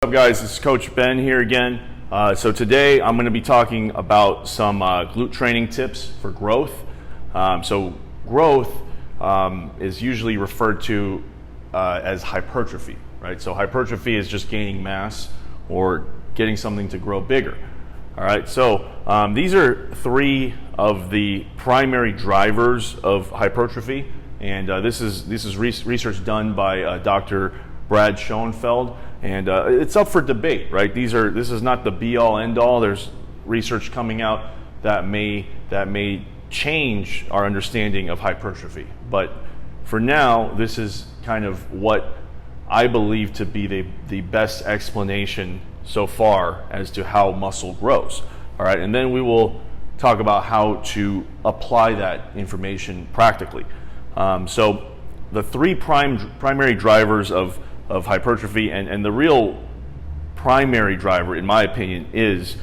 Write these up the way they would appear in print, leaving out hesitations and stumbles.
What's up, guys? This is Coach Ben here again. So today I'm going to be talking about some glute training tips for growth. So growth is usually referred to as hypertrophy, right? So hypertrophy is just gaining mass or getting something to grow bigger. All right. So these are three of the primary drivers of hypertrophy, and this is research done by Dr. Brad Schoenfeld, and it's up for debate, right? This is not the be-all, end-all. There's research coming out that may change our understanding of hypertrophy, but for now, this is kind of what I believe to be the best explanation so far as to how muscle grows. All right, and then we will talk about how to apply that information practically. So the three primary drivers of hypertrophy, and the real primary driver, in my opinion, is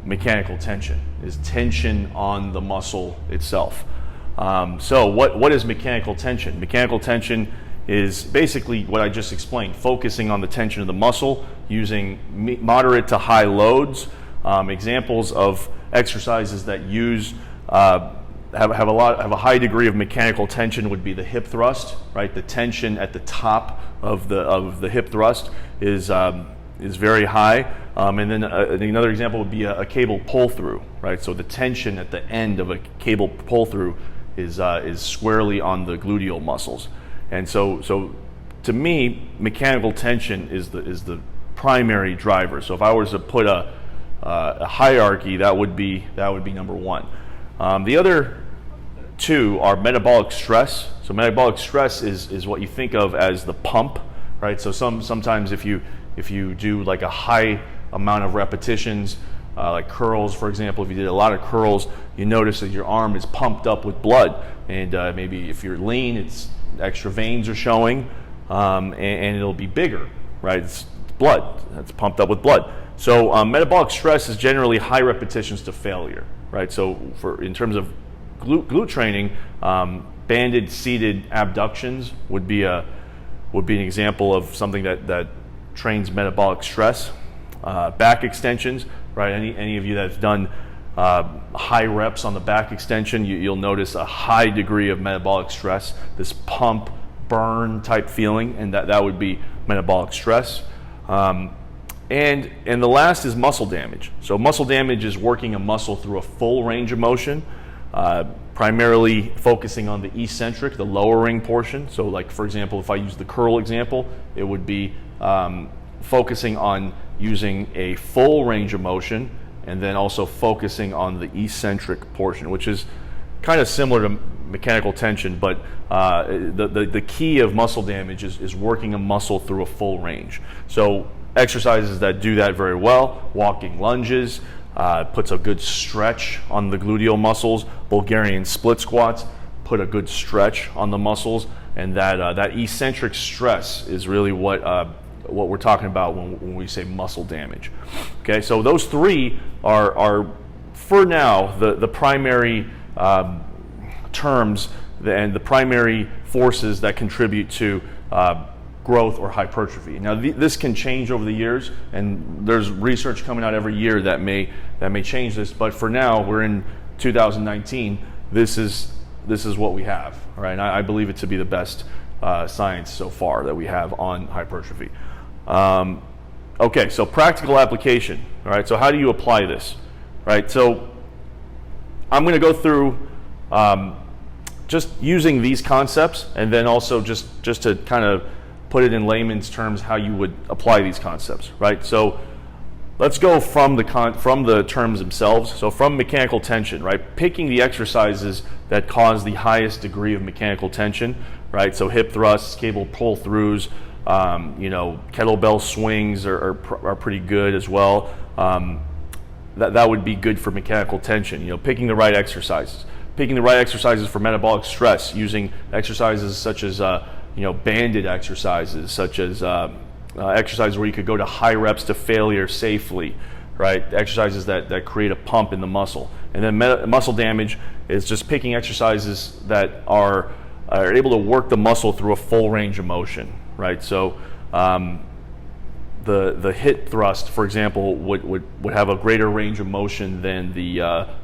mechanical tension, is tension on the muscle itself. So what is mechanical tension? Mechanical tension is basically what I just explained, focusing on the tension of the muscle using moderate to high loads. Examples of exercises that use have a high degree of mechanical tension would be the hip thrust, right? The tension at the top of the hip thrust is very high, and then another example would be a cable pull through, right? So the tension at the end of a cable pull through is squarely on the gluteal muscles, and so to me, mechanical tension is the primary driver. So if I was to put a hierarchy, that would be number one. The other two are metabolic stress. So metabolic stress is what you think of as the pump, right? So sometimes if you do like a high amount of repetitions, like curls, for example, if you did a lot of curls, you notice that your arm is pumped up with blood, and maybe if you're lean, it's extra veins are showing, and it'll be bigger, right? It's blood that's pumped up with blood. So metabolic stress is generally high repetitions to failure, right? So in terms of glute training, banded seated abductions would be an example of something that trains metabolic stress. Back extensions, right? Any of you that's done high reps on the back extension, you'll notice a high degree of metabolic stress, this pump, burn type feeling, and that would be metabolic stress. And the last is muscle damage. So muscle damage is working a muscle through a full range of motion, primarily focusing on the eccentric, the lowering portion. So like, for example, if I use the curl example, it would be focusing on using a full range of motion and then also focusing on the eccentric portion, which is kind of similar to mechanical tension, but the key of muscle damage is working a muscle through a full range. So exercises that do that very well, walking lunges, puts a good stretch on the gluteal muscles. Bulgarian split squats put a good stretch on the muscles, and that eccentric stress is really what we're talking about when we say muscle damage. Okay, so those three are for now the primary terms and the primary forces that contribute to growth or hypertrophy. Now this can change over the years, and there's research coming out every year that may change this, but for now we're in 2019. This is what we have, all right? And I believe it to be the best science so far that we have on hypertrophy. Okay, so practical application. All right, so how do you apply this? Right, so I'm going to go through just using these concepts, and then also just to kind of put it in layman's terms how you would apply these concepts, right? So let's go from the terms themselves. So from mechanical tension, right? Picking the exercises that cause the highest degree of mechanical tension, right? So hip thrusts, cable pull throughs, kettlebell swings are pretty good as well. That would be good for mechanical tension. Picking the right exercises. Picking the right exercises for metabolic stress, using exercises such as banded exercises, such as exercises where you could go to high reps to failure safely, right? Exercises that create a pump in the muscle. And then muscle damage is just picking exercises that are able to work the muscle through a full range of motion, right? So the hip thrust, for example, would have a greater range of motion than the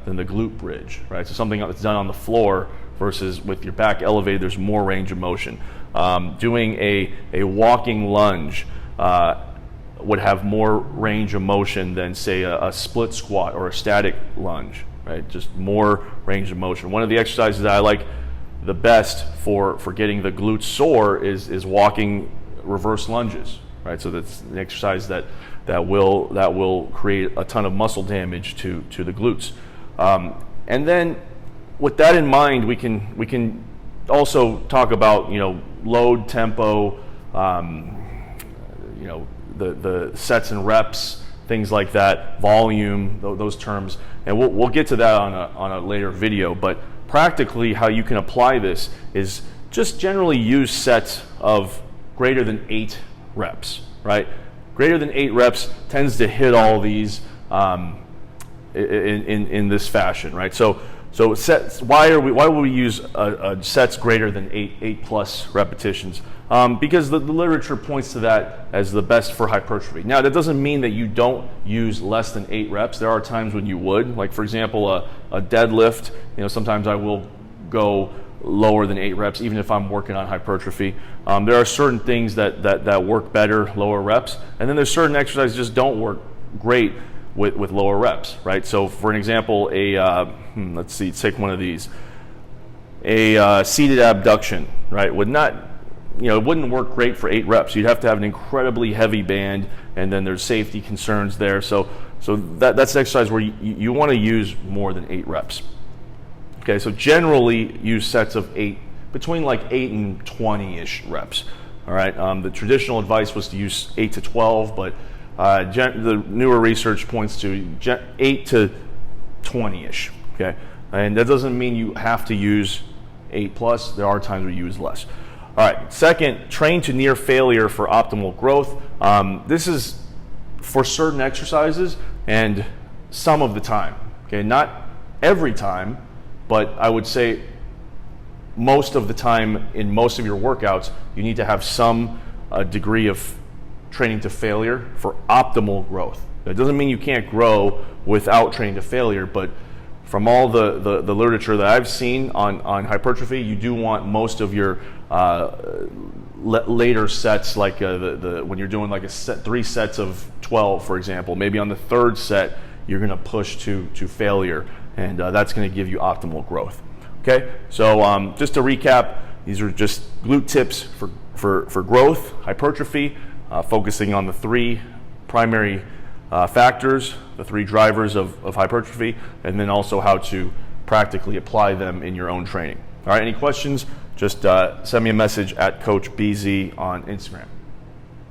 glute bridge, right? So something that's done on the floor versus with your back elevated, there's more range of motion. Doing a walking lunge would have more range of motion than, say, a split squat or a static lunge, right? Just more range of motion. One of the exercises that I like the best for getting the glutes sore is walking reverse lunges, right? So that's an exercise that will create a ton of muscle damage to the glutes. And then with that in mind, we can also talk about, load, tempo, the sets and reps, things like that, volume, those terms, and we'll get to that on a later video. But practically, how you can apply this is just generally use sets of greater than 8 reps, right? Greater than 8 reps tends to hit all these in this fashion, right? So sets. Why would we use sets greater than 8 plus repetitions? Because the literature points to that as the best for hypertrophy. Now, that doesn't mean that you don't use less than 8 reps. There are times when you would, like for example, a deadlift. Sometimes I will go lower than 8 reps, even if I'm working on hypertrophy. There are certain things that work better, lower reps, and then there's certain exercises that just don't work great with lower reps, right? So for an example, let's take one of these. A seated abduction, right, would not, it wouldn't work great for 8 reps. You'd have to have an incredibly heavy band, and then there's safety concerns there. So that's an exercise where you want to use more than 8 reps. Okay, so generally use sets of 8, between like 8 and 20-ish reps. All right, the traditional advice was to use 8 to 12, but the newer research points to 8 to 20-ish. Okay, and that doesn't mean you have to use 8 plus. There are times where you use less. All right, second, train to near failure for optimal growth. This is for certain exercises and some of the time. Okay, not every time, but I would say most of the time in most of your workouts, you need to have some degree of training to failure for optimal growth. That doesn't mean you can't grow without training to failure, but from all the literature that I've seen on hypertrophy, you do want most of your later sets, like when you're doing like 3 sets of 12, for example, maybe on the 3rd set, you're gonna push to failure, and that's gonna give you optimal growth. Okay, so just to recap, these are just glute tips for growth, hypertrophy, focusing on the 3 primary factors, the 3 drivers of hypertrophy, and then also how to practically apply them in your own training. All right, any questions? Just send me a message at Coach BZ on Instagram.